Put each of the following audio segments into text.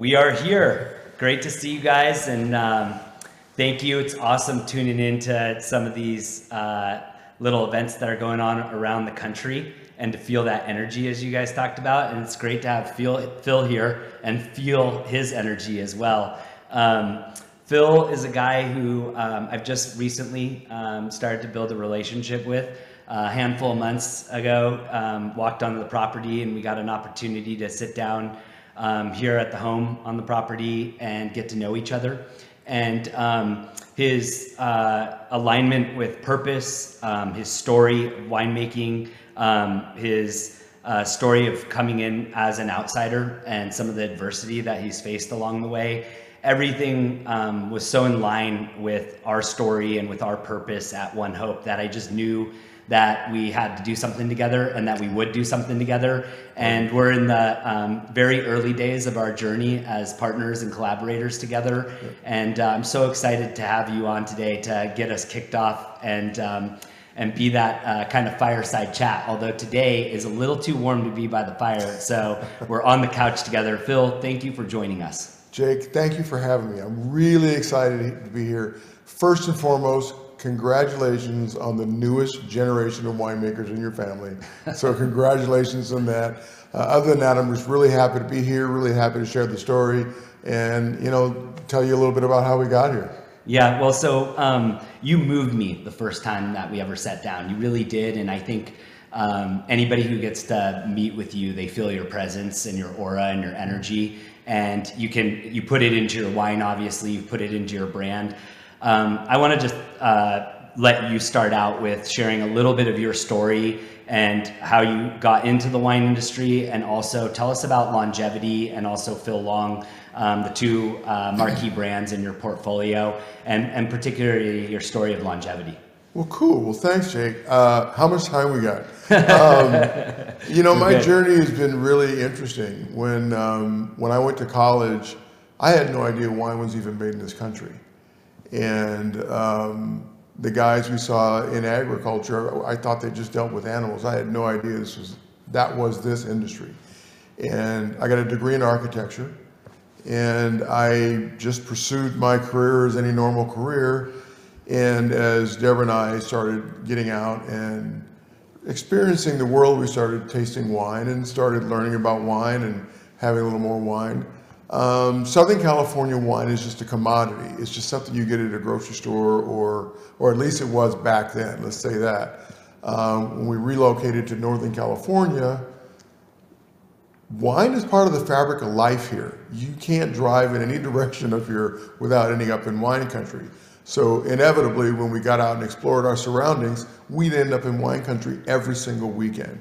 We are here. Great to see you guys, and thank you. It's awesome tuning into some of these little events that are going on around the country and to feel that energy as you guys talked about. And it's great to have Phil here and feel his energy as well. Phil is a guy who I've just recently started to build a relationship with. A handful of months ago, walked onto the property and we got an opportunity to sit down here at the home on the property and get to know each other. And his alignment with purpose, his story of winemaking, his story of coming in as an outsider and some of the adversity that he's faced along the way, everything was so in line with our story and with our purpose at ONEHOPE that I just knew that we had to do something together and that we would do something together. And we're in the very early days of our journey as partners and collaborators together. And I'm so excited to have you on today to get us kicked off and be that kind of fireside chat. Although today is a little too warm to be by the fire, so we're on the couch together. Phil, thank you for joining us. Jake, thank you for having me. I'm really excited to be here. First and foremost, congratulations on the newest generation of winemakers in your family. So congratulations on that. Other than that, I'm just really happy to be here, really happy to share the story and, you know, tell you a little bit about how we got here. Yeah, well, so you moved me the first time that we ever sat down. You really did, and I think anybody who gets to meet with you, they feel your presence and your aura and your energy, and you put it into your wine, obviously, you put it into your brand. I want to just let you start out with sharing a little bit of your story and how you got into the wine industry, and also tell us about longevity and also Phil Long, the two marquee brands in your portfolio, and particularly your story of longevity. Well, cool. Well, thanks, Jake. How much time we got? You know, my journey has been really interesting. When I went to college, I had no idea wine was even made in this country. And the guys we saw in agriculture, I thought they just dealt with animals. I had no idea that was this industry. And I got a degree in architecture, and I just pursued my career as any normal career. And as Deborah and I started getting out and experiencing the world, we started tasting wine and started learning about wine and having a little more wine. Southern California wine is just a commodity. It's just something you get at a grocery store, or at least it was back then, let's say that. When we relocated to Northern California, wine is part of the fabric of life here. You can't drive in any direction up here without ending up in wine country. So inevitably, when we got out and explored our surroundings, we'd end up in wine country every single weekend.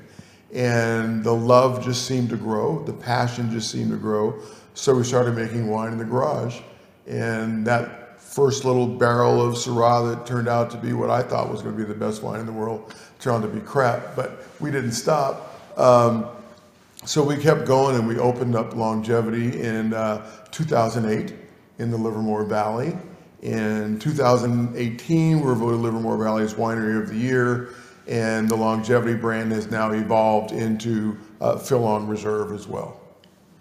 And the love just seemed to grow, the passion just seemed to grow. So we started making wine in the garage, and that first little barrel of Syrah that turned out to be what I thought was going to be the best wine in the world turned out to be crap, but we didn't stop. So we kept going, and we opened up Longevity in 2008 in the Livermore Valley. In 2018, we were voted Livermore Valley's Winery of the Year, and the Longevity brand has now evolved into Phil Long Reserve as well.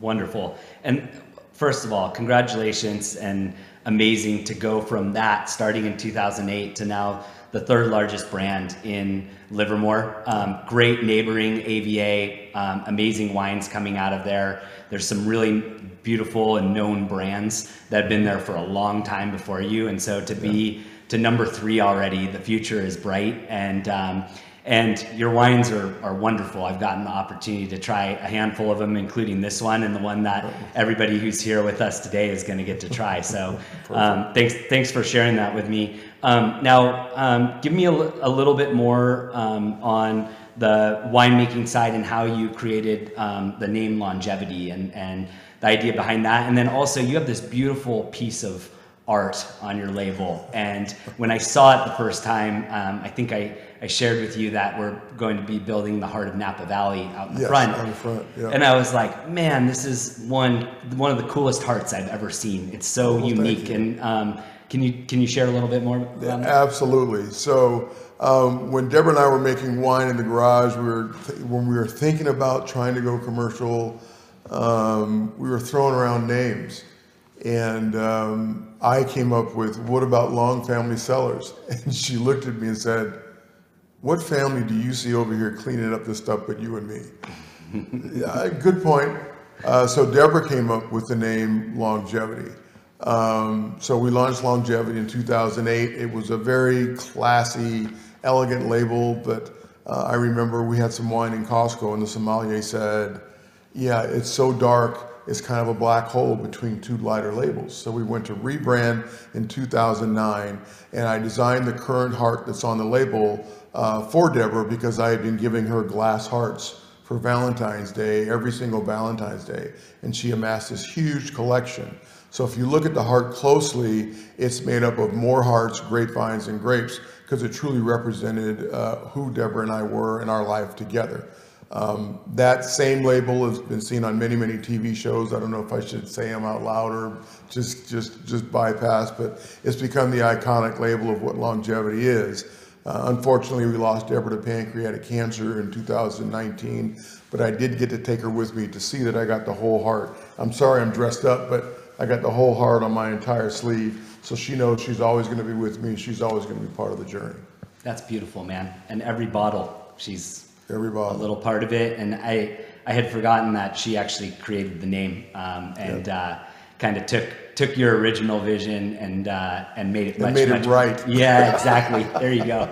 Wonderful. And first of all, congratulations, and amazing to go from that starting in 2008 to now the third largest brand in Livermore. Great neighboring AVA, amazing wines coming out of there. There's some really beautiful and known brands that have been there for a long time before you. And so to be to number 3 already, the future is bright, and your wines are wonderful. I've gotten the opportunity to try a handful of them, including this one and the one that everybody who's here with us today is going to get to try. So thanks for sharing that with me. Now, give me a little bit more on the winemaking side and how you created the name Longevity and the idea behind that. And then also you have this beautiful piece of art on your label. And when I saw it the first time, I think I shared with you that we're going to be building the heart of Napa Valley out in the front. On the front, yeah. And I was like, man, this is one of the coolest hearts I've ever seen. It's so unique. And can you share a little bit more about that? Absolutely. So when Deborah and I were making wine in the garage, when we were thinking about trying to go commercial, we were throwing around names. And I came up with, what about Long Family Cellars? And she looked at me and said, what family do you see over here cleaning up this stuff but you and me? Yeah, good point. So Deborah came up with the name Longevity. So we launched Longevity in 2008. It was a very classy, elegant label, but I remember we had some wine in Costco and the sommelier said, yeah, it's so dark, it's kind of a black hole between two lighter labels. So we went to rebrand in 2009, and I designed the current heart that's on the label for Deborah because I had been giving her glass hearts for Valentine's Day, every single Valentine's Day, and she amassed this huge collection. So if you look at the heart closely, it's made up of more hearts, grapevines, and grapes, because it truly represented who Deborah and I were in our life together. That same label has been seen on many, many TV shows. I don't know if I should say them out loud or just bypass, but it's become the iconic label of what longevity is. Unfortunately, we lost Deborah to pancreatic cancer in 2019, but I did get to take her with me to see that I got the whole heart. I'm sorry I'm dressed up, but I got the whole heart on my entire sleeve, so she knows she's always going to be with me. She's always going to be part of the journey. That's beautiful, man. And every bottle, she's a little part of it. And I had forgotten that she actually created the name kind of took your original vision and made it much right. Yeah, exactly. There you go.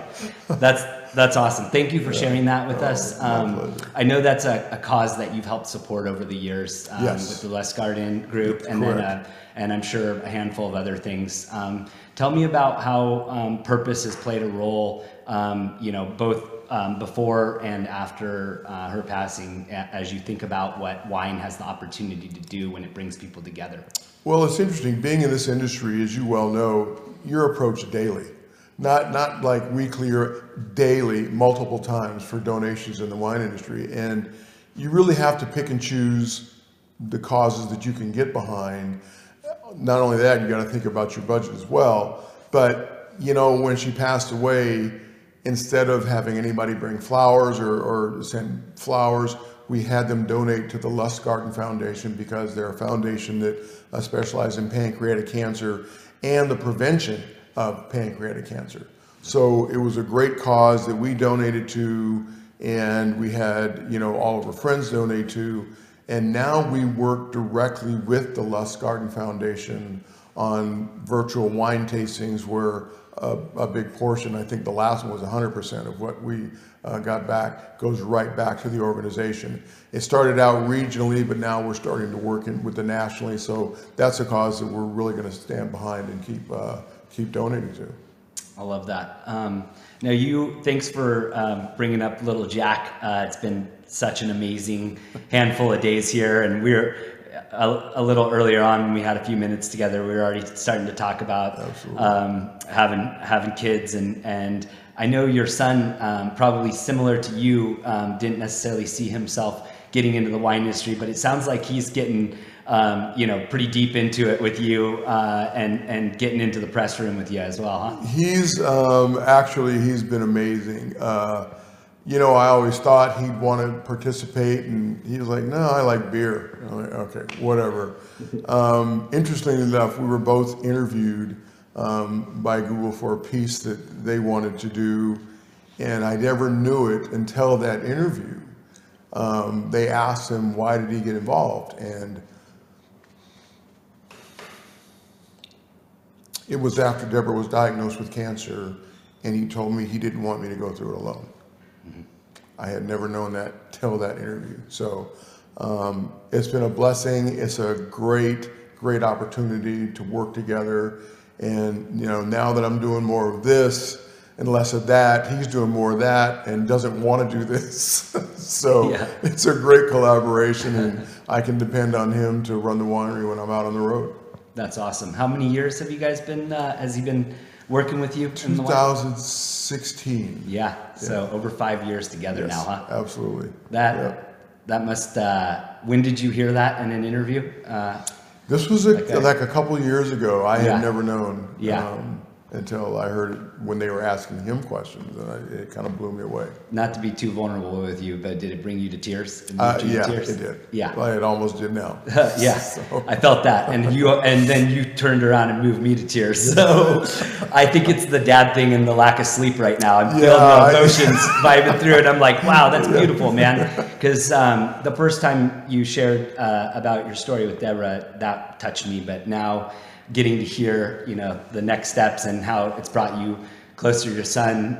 That's awesome. Thank you for sharing that with us. I know that's a cause that you've helped support over the years with the Les Garden group, and then and I'm sure a handful of other things. Tell me about how purpose has played a role, both before and after her passing, as you think about what wine has the opportunity to do when it brings people together. Well, it's interesting. Being in this industry, as you well know, you're approached daily. Not like weekly or daily, multiple times for donations in the wine industry. And you really have to pick and choose the causes that you can get behind. Not only that, you got to think about your budget as well. But, when she passed away, instead of having anybody bring flowers or send flowers, we had them donate to the Lustgarten Foundation because they're a foundation that specializes in pancreatic cancer and the prevention of pancreatic cancer. So it was a great cause that we donated to, and we had all of our friends donate to, and now we work directly with the Lustgarten Foundation on virtual wine tastings where a big portion, I think the last one was 100% of what we got back, goes right back to the organization. It started out regionally, but now we're starting to work with the nationally. So that's a cause that we're really going to stand behind and keep donating to. I love that. Now thanks for bringing up little Jack. It's been such an amazing handful of days here, and we're a little earlier on when we had a few minutes together, we were already starting to talk about having kids, and I know your son, probably similar to you, didn't necessarily see himself getting into the wine industry, but it sounds like he's getting pretty deep into it with you, and getting into the press room with you as well, huh? He's been amazing. I always thought he'd want to participate, and he was like, no, I like beer. And I'm like, okay, whatever. Interestingly enough, we were both interviewed by Google for a piece that they wanted to do, and I never knew it until that interview. They asked him, why did he get involved? And it was after Deborah was diagnosed with cancer, and he told me he didn't want me to go through it alone. I had never known that till that interview. So it's been a blessing. It's a great opportunity to work together. And now that I'm doing more of this and less of that, he's doing more of that and doesn't want to do this. So It's a great collaboration, and I can depend on him to run the winery when I'm out on the road. That's awesome. How many years have you guys been, has he been working with you? 2016. So over 5 years together now, huh? Absolutely. That must, when did you hear that in an interview? This was like a couple years ago. I had never known. until I heard it when they were asking him questions, and it kind of blew me away. Not to be too vulnerable with you, but did it bring you to tears? It moved you to Yeah, tears? it did. Yeah. Well, it almost did now. Yeah, So. I felt that, and then you turned around and moved me to tears. So I think it's the dad thing and the lack of sleep right now. I'm feeling the emotions vibing through it. I'm like, wow, that's beautiful, man. Because the first time you shared about your story with Deborah, that touched me. But now, getting to hear, the next steps and how it's brought you closer to your son,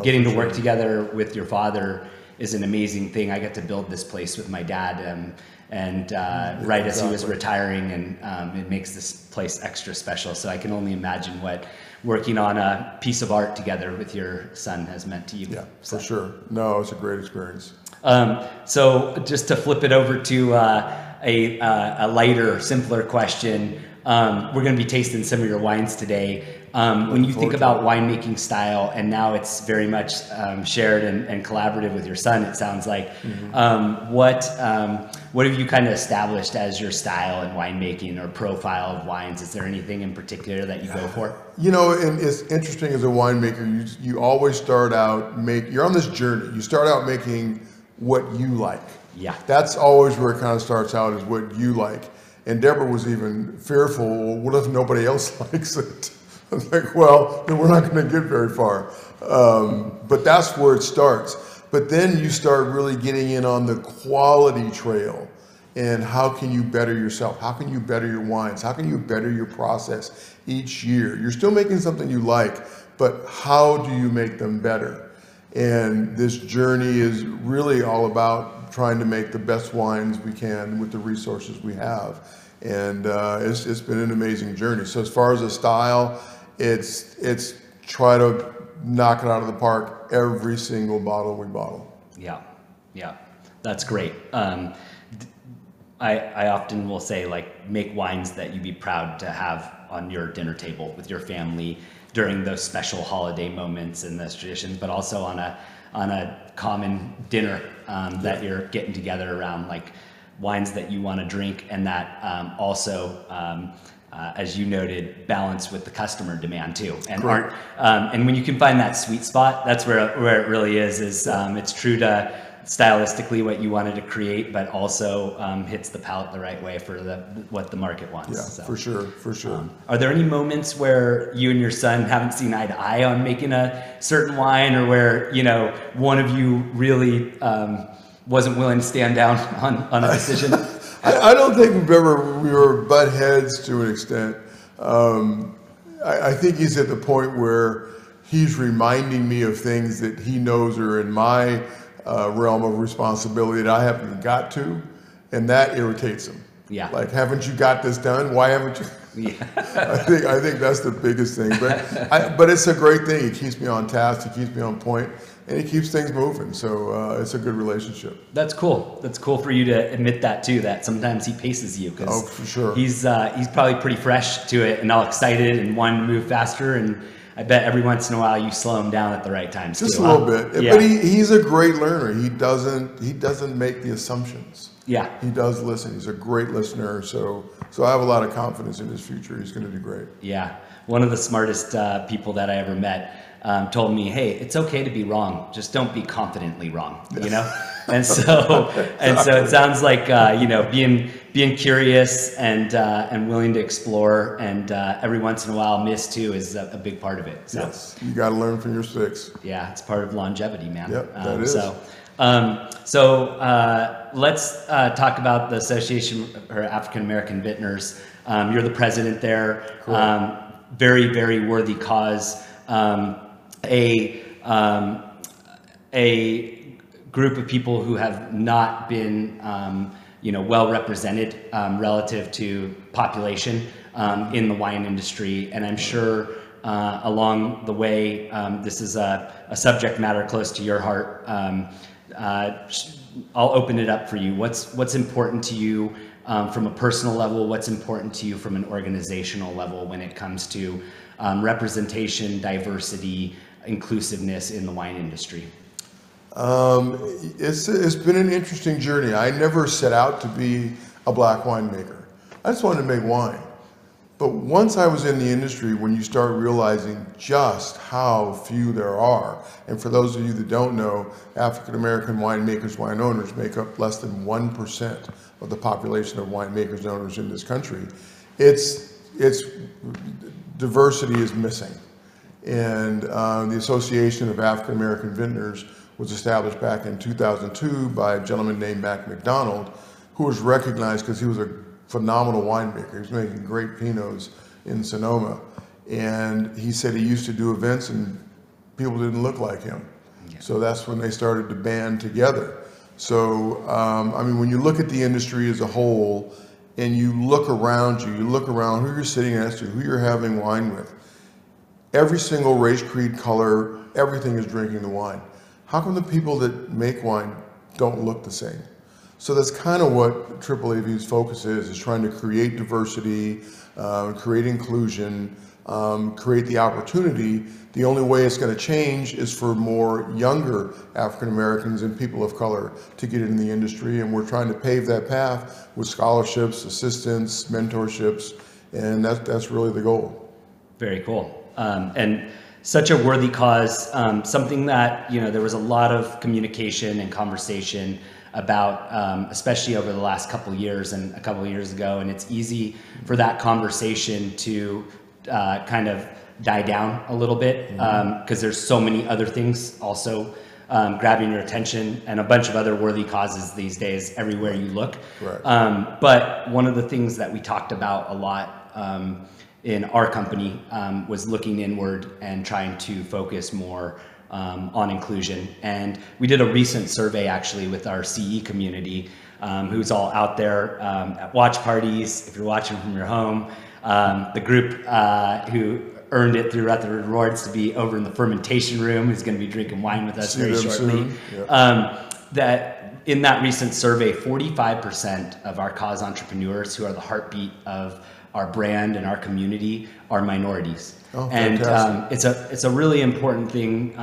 getting to work together with your father is an amazing thing. I got to build this place with my dad, right as he was retiring, and it makes this place extra special. So I can only imagine what working on a piece of art together with your son has meant to you. Yeah, for sure. No, it's a great experience. So just to flip it over to a lighter, simpler question, we're going to be tasting some of your wines today. When you think about winemaking style, and now it's very much shared and collaborative with your son, it sounds like, what have you kind of established as your style in winemaking or profile of wines? Is there anything in particular that you go for? And it's interesting as a winemaker, you always start out, you're on this journey. You start out making what you like. Yeah. That's always where it kind of starts out, is what you like. And Deborah was even fearful, well, what if nobody else likes it? I was like, well, then we're not going to get very far. But that's where it starts. But then you start really getting in on the quality trail, and how can you better yourself? How can you better your wines? How can you better your process each year? You're still making something you like, but how do you make them better? And this journey is really all about trying to make the best wines we can with the resources we have. And it's been an amazing journey. So as far as the style, it's try to knock it out of the park every single bottle we bottle. Yeah, that's great. I often will say, like, make wines that you'd be proud to have on your dinner table with your family during those special holiday moments and those traditions, but also on a common dinner that you're getting together around, like wines that you want to drink, and that also, as you noted, balance with the customer demand too. And and when you can find that sweet spot, that's where it really is. It's true to stylistically what you wanted to create, but also hits the palate the right way for what the market wants. Yeah, so, for sure. Are there any moments where you and your son haven't seen eye to eye on making a certain wine, or where one of you really wasn't willing to stand down on a decision? I don't think we were butt heads to an extent. I think he's at the point where he's reminding me of things that he knows are in my realm of responsibility that I haven't got to, and that irritates him. Yeah. Like, haven't you got this done? Why haven't you? Yeah. I think that's the biggest thing. But it's a great thing. It keeps me on task. It keeps me on point, and it keeps things moving. So it's a good relationship. That's cool. That's cool for you to admit that too. That sometimes he paces you, because for sure. He's probably pretty fresh to it and all excited and wanting to move faster. And I bet every once in a while you slow him down at the right times. Just too, a little bit. Yeah. But he's a great learner. He doesn't make the assumptions. Yeah. He does listen. He's a great listener. So I have a lot of confidence in his future. He's going to do great. Yeah. One of the smartest people that I ever met told me, hey, it's okay to be wrong. Just don't be confidently wrong, And so it sounds like, being curious and willing to explore, and every once in a while miss too is a big part of it. So, yes. You got to learn from your mistakes. Yeah. It's part of longevity, man. Yep, that is. So let's talk about the Association for African American Vintners. You're the president there. Cool. Very, very worthy cause. A group of people who have not been, well represented relative to population in the wine industry, and I'm sure along the way, this is a subject matter close to your heart. I'll open it up for you. What's important to you from a personal level? What's important to you from an organizational level when it comes to representation, diversity, inclusiveness in the wine industry? It's been an interesting journey. I never set out to be a black winemaker. I just wanted to make wine. But once I was in the industry, when you start realizing just how few there are, and for those of you that don't know, African American winemakers, wine owners make up less than 1% of the population of winemakers and owners in this country. It's diversity is missing. And the Association of African American Vintners was established back in 2002 by a gentleman named Mac McDonald, who was recognized because he was a phenomenal winemaker. He was making great Pinots in Sonoma. And he said he used to do events and people didn't look like him. Yeah. So that's when they started to band together. So, I mean, when you look at the industry as a whole and you look around you, you look around who you're sitting next to, who you're having wine with, every single race, creed, color, everything is drinking the wine. How come the people that make wine don't look the same? So that's kind of what AAAV's focus is trying to create diversity, create inclusion, create the opportunity. The only way it's going to change is for more younger African Americans and people of color to get in the industry, and we're trying to pave that path with scholarships, assistance, mentorships, and that's really the goal. Very cool. And such a worthy cause, something that, you know, there was a lot of communication and conversation about, especially over the last couple of years and a couple of years ago. And it's easy for that conversation to kind of die down a little bit because there's so many other things also grabbing your attention and a bunch of other worthy causes these days everywhere you look. Right. But one of the things that we talked about a lot in our company was looking inward and trying to focus more on inclusion. And we did a recent survey actually with our CE community, who's all out there at watch parties, if you're watching from your home. The group who earned it through Rutherford Rewards to be over in the fermentation room, who's going to be drinking wine with us very shortly. Yep. That in that recent survey, 45% of our cause entrepreneurs, who are the heartbeat of our brand and our community, are minorities. Oh, and it's a really important thing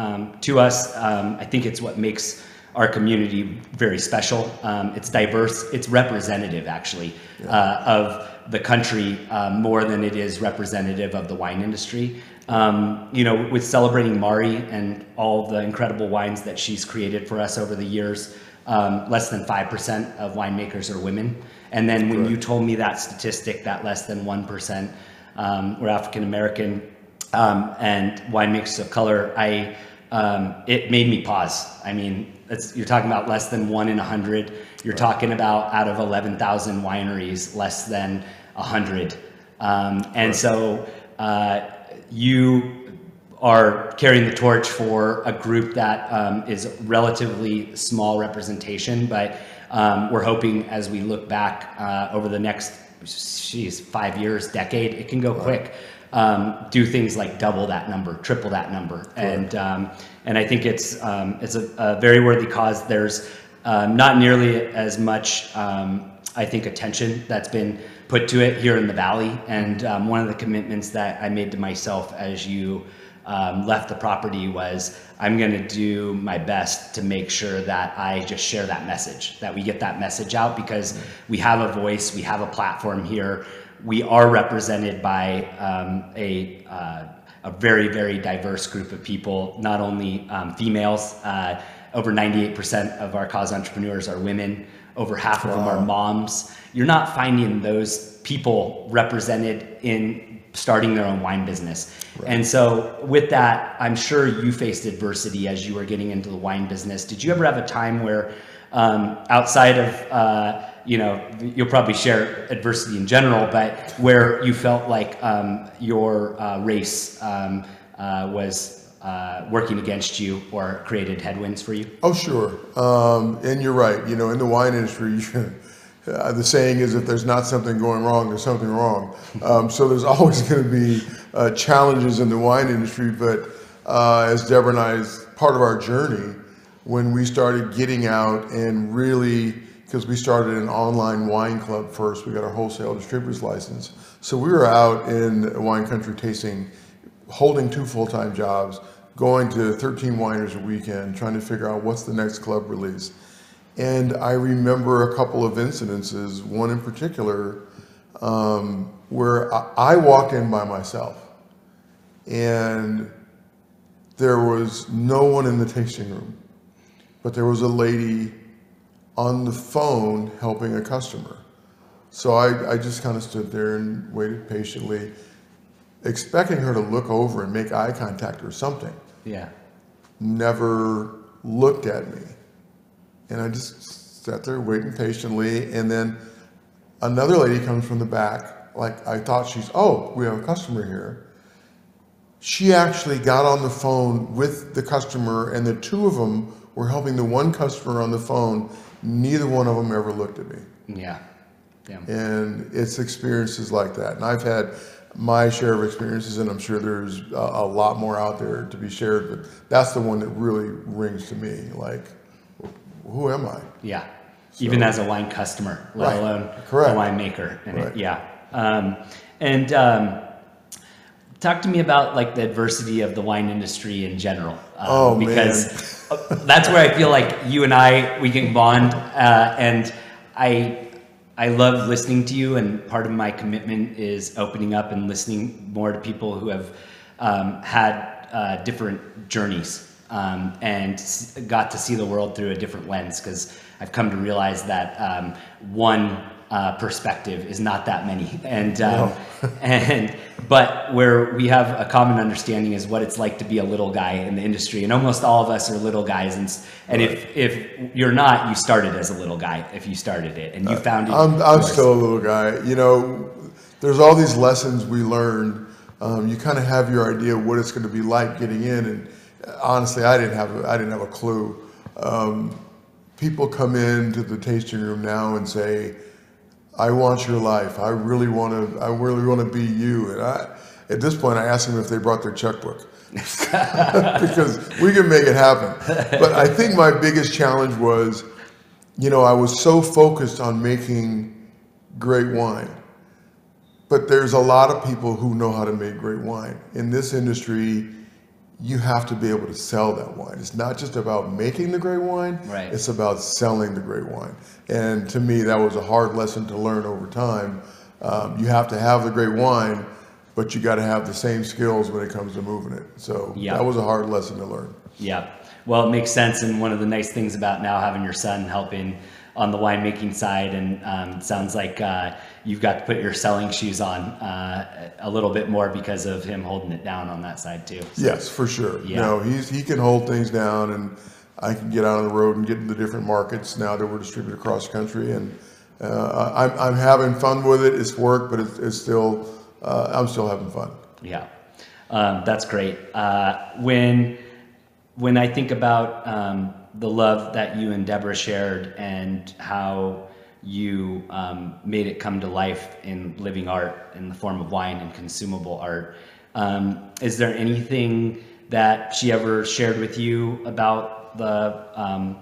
to us. I think it's what makes our community very special. It's diverse, it's representative actually of the country more than it is representative of the wine industry. You know, with celebrating Mari and all the incredible wines that she's created for us over the years, less than 5% of winemakers are women. And then when you told me that statistic, that less than 1% were African American and winemakers of color, it made me pause. I mean, you're talking about less than 1 in 100. You're talking about out of 11,000 wineries, less than 100. And so you are carrying the torch for a group that is relatively small representation, but we're hoping as we look back over the next 5 years, decade, it can go quick. Do things like double that number, triple that number, and I think it's a very worthy cause. There's not nearly as much I think attention that's been put to it here in the Valley, and one of the commitments that I made to myself as you left the property was I'm going to do my best to make sure that I just share that message, that we get that message out, because we have a voice, we have a platform here. We are represented by a very, very diverse group of people, not only females. Over 98% of our cause entrepreneurs are women. Over half of them are moms. You're not finding those people represented in starting their own wine business. Right. And so with that, I'm sure you faced adversity as you were getting into the wine business. Did you ever have a time where outside of, you know, you'll probably share adversity in general, but where you felt like your race was working against you or created headwinds for you? Oh, sure. And you're right. You know, in the wine industry, the saying is, if there's not something going wrong, there's something wrong. So there's always going to be challenges in the wine industry. But as Deborah and I's part of our journey, when we started getting out and really, because we started an online wine club first, we got our wholesale distributor's license. So we were out in wine country tasting, holding 2 full-time jobs, going to 13 wineries a weekend, trying to figure out what's the next club release. And I remember a couple of incidences, one in particular, where I walked in by myself, and there was no one in the tasting room, but there was a lady on the phone helping a customer. So I just kind of stood there and waited patiently, expecting her to look over and make eye contact or something. Yeah. Never looked at me. And I just sat there waiting patiently. And then another lady comes from the back. Like, I thought oh, we have a customer here. She actually got on the phone with the customer, and the two of them were helping the one customer on the phone. Neither one of them ever looked at me. Yeah. Damn. And it's experiences like that. And I've had my share of experiences, and I'm sure there's a lot more out there to be shared, but that's the one that really rings to me. Like, who am I? Yeah. So, even as a wine customer, let alone correct. A winemaker. And right. Talk to me about like the adversity of the wine industry in general. Because that's where I feel like you and we can bond. And I love listening to you, and part of my commitment is opening up and listening more to people who have had different journeys and got to see the world through a different lens, because I've come to realize that one perspective is not that many, but where we have a common understanding is what it's like to be a little guy in the industry, and almost all of us are little guys, and right. if you're not, you started as a little guy. If you started it and you found it, I'm still a little guy. You know, there's all these lessons we learned. You kind of have your idea of what it's going to be like getting in, and honestly, I didn't have a clue. People come into the tasting room now and say, I want your life. I really want to be you. And at this point, I asked them if they brought their checkbook because we can make it happen. But I think my biggest challenge was, I was so focused on making great wine. But there's a lot of people who know how to make great wine. In this industry, you have to be able to sell that wine. It's not just about making the great wine, right. It's about selling the great wine. And to me, that was a hard lesson to learn over time. You have to have the great wine, but you got to have the same skills when it comes to moving it. So that was a hard lesson to learn. Yeah. Well, it makes sense. And one of the nice things about now having your son helping on the winemaking side, and it sounds like you've got to put your selling shoes on a little bit more because of him holding it down on that side too. So, yes, for sure. Yeah. He can hold things down, and I can get out on the road and get into different markets now that we're distributed across the country, and I'm having fun with it. It's work, but it's still I'm still having fun. Yeah, that's great. When I think about the love that you and Deborah shared and how you made it come to life in living art in the form of wine and consumable art, is there anything that she ever shared with you about the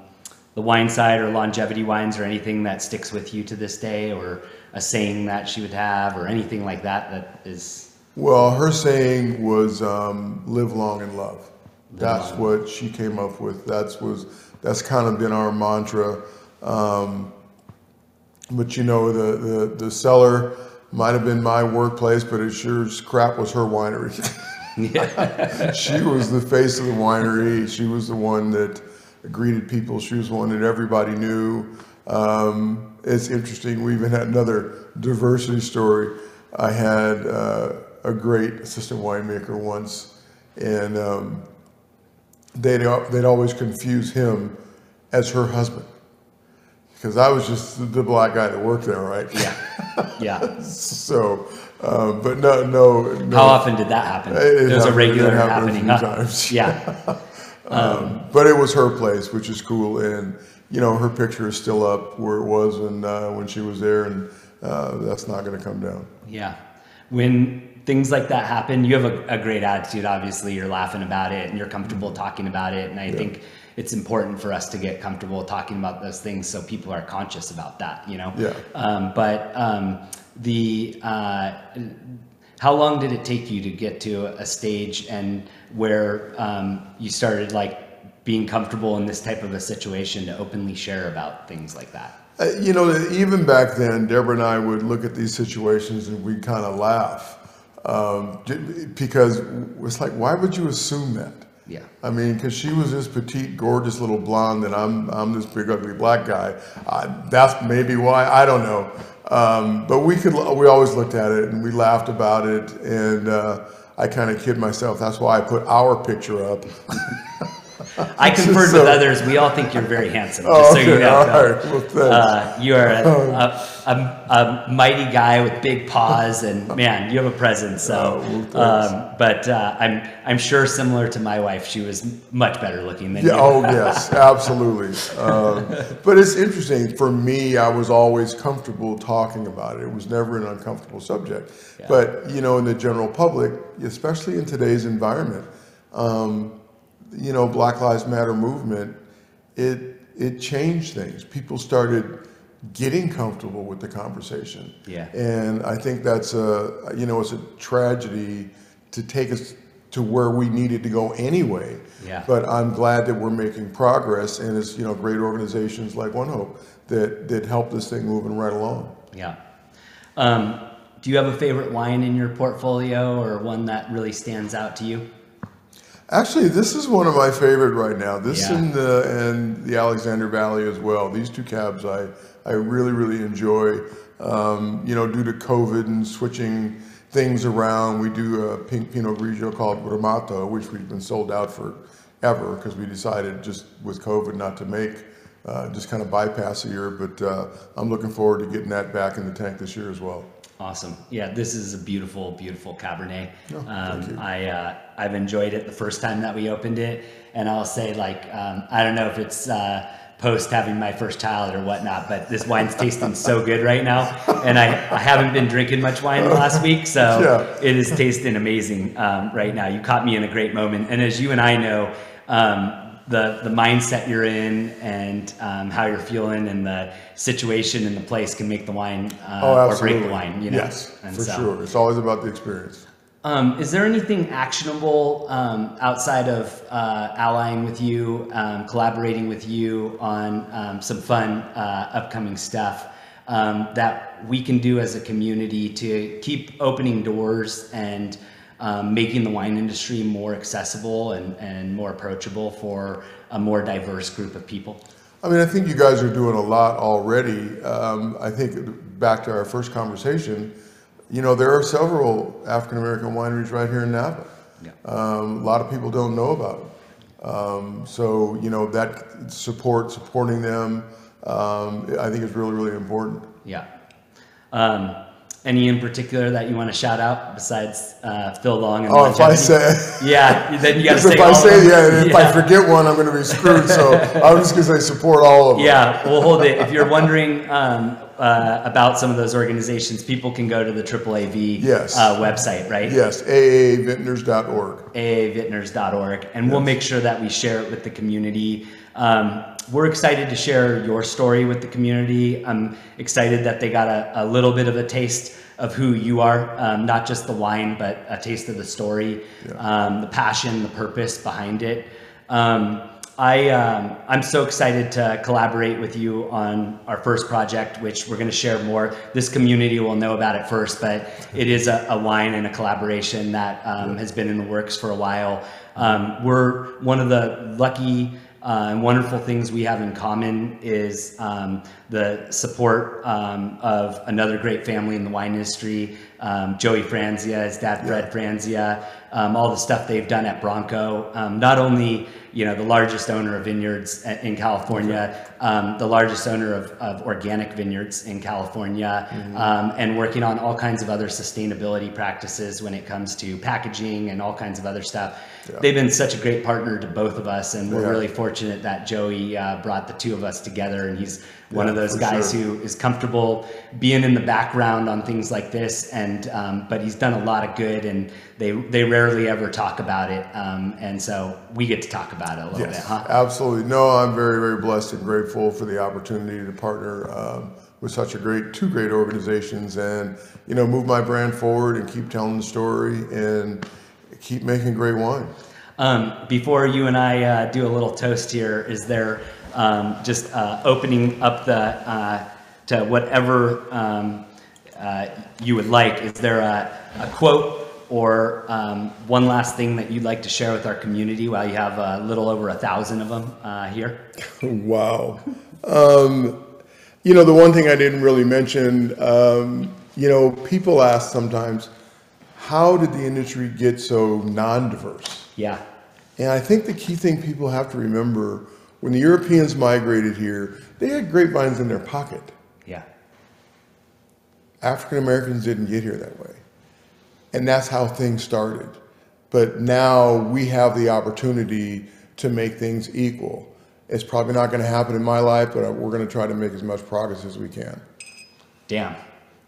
wine side or longevity wines, or anything that sticks with you to this day, or a saying that she would have, or anything like that is? Well, her saying was live long and love. That's what she came up with. That's kind of been our mantra. But the cellar might have been my workplace, but it sure as crap was her winery. Yeah. She was the face of the winery. She was the one that greeted people. She was the one that everybody knew. It's interesting. We even had another diversity story. I had a great assistant winemaker once, and they'd always confuse him as her husband, because I was just the black guy that worked there, right? Yeah, yeah. So, but no. How often did that happen? It was a regular happening. A few times. Yeah. But it was her place, which is cool, and her picture is still up where it was when she was there, and that's not going to come down. Yeah. When things like that happen, you have a great attitude. Obviously, you're laughing about it and you're comfortable talking about it. And I think it's important for us to get comfortable talking about those things so people are conscious about that, Yeah. How long did it take you to get to a stage and where you started being comfortable in this type of a situation to openly share about things like that? You know, even back then, Deborah and I would look at these situations and we'd kind of laugh because it's like, why would you assume that? Yeah. I mean, because she was this petite, gorgeous little blonde, and I'm this big, ugly black guy. That's maybe why, I don't know. But we always looked at it and we laughed about it, and I kind of kid myself. That's why I put our picture up. I conferred with others. We all think you're very handsome. Just so you know. All right. Well, thanks. You are a mighty guy with big paws, and man, you have a presence. So, I'm sure similar to my wife, she was much better looking than you. Oh yes, absolutely. But it's interesting. For me, I was always comfortable talking about it. It was never an uncomfortable subject. Yeah. But you know, in the general public, especially in today's environment. You know, Black Lives Matter movement, it changed things. People started getting comfortable with the conversation. Yeah. And I think that's it's a tragedy to take us to where we needed to go anyway. Yeah. But I'm glad that we're making progress, and it's, you know, great organizations like ONEHOPE that help this thing moving right along. Yeah. Do you have a favorite wine in your portfolio, or one that really stands out to you? Actually, this is one of my favorite right now. This and the Alexander Valley as well. These two cabs I really, really enjoy. You know, due to COVID and switching things around, we do a pink Pinot Grigio called Ramato, which we've been sold out forever because we decided just with COVID not to make, just kind of bypass a year. But I'm looking forward to getting that back in the tank this year as well. Awesome. Yeah, this is a beautiful, beautiful Cabernet. Oh, thank you. I've enjoyed it the first time that we opened it. And I'll say, like, I don't know if it's post having my first child or whatnot, but this wine's tasting so good right now. And I haven't been drinking much wine the last week, so it is tasting amazing right now. You caught me in a great moment. And as you and I know, the mindset you're in and how you're feeling and the situation and the place can make the wine or break the wine, you know? Yes, for sure. It's always about the experience. Is there anything actionable outside of allying with you, collaborating with you on some fun upcoming stuff that we can do as a community to keep opening doors and making the wine industry more accessible and more approachable for a more diverse group of people? I mean, I think you guys are doing a lot already. I think back to our first conversation, you know, there are several African-American wineries right here in Napa. Yeah. A lot of people don't know about them. So, you know, that supporting them, I think is really, really important. Yeah. Any in particular that you want to shout out besides Phil Long? And if I say, then you got to say. If I say, if I forget one, I'm going to be screwed. So I'm just going to say support all of them. Yeah, we'll hold it. If you're wondering about some of those organizations, people can go to the AAAV website, right? Yes, AAAVintners.org. AAAVintners.org, and we'll make sure that we share it with the community. We're excited to share your story with the community. I'm excited that they got a little bit of a taste of who you are, not just the wine, but a taste of the story, the passion, the purpose behind it. I'm so excited to collaborate with you on our first project, which we're going to share more. This community will know about it first, but it is a wine and a collaboration that has been in the works for a while. We're one of the lucky and wonderful things we have in common is the support of another great family in the wine industry, Joey Franzia, his dad Fred Franzia, all the stuff they've done at Bronco. Not only, you know, the largest owner of vineyards in California, the largest owner of organic vineyards in California, and working on all kinds of other sustainability practices when it comes to packaging and all kinds of other stuff. They've been such a great partner to both of us, and we're really fortunate that Joey brought the two of us together, and he's one of those guys who is comfortable being in the background on things like this, and but he's done a lot of good, and they rarely ever talk about it, and so we get to talk about it a little bit, huh? Absolutely. No, I'm very, very blessed and grateful for the opportunity to partner with such two great organizations, and, you know, move my brand forward and keep telling the story and keep making great wine. Before you and I do a little toast here, is there just opening up the to whatever you would like. Is there a quote or one last thing that you'd like to share with our community while you have a little over 1,000 of them here? Wow. You know, the one thing I didn't really mention, you know, people ask sometimes, how did the industry get so non-diverse? Yeah. And I think the key thing people have to remember, when the Europeans migrated here, they had grapevines in their pocket. Yeah. African Americans didn't get here that way. And that's how things started. But now we have the opportunity to make things equal. It's probably not going to happen in my life, but we're going to try to make as much progress as we can. Damn,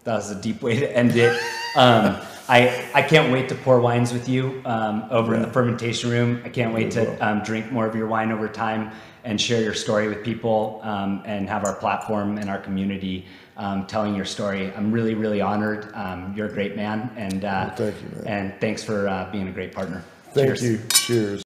that was a deep way to end it. I can't wait to pour wines with you over in the fermentation room. I can't wait to drink more of your wine over time and share your story with people and have our platform and our community telling your story. I'm really, really honored. You're a great man, and Well, thank you, man. And thanks for being a great partner. Thank Cheers. you. Cheers.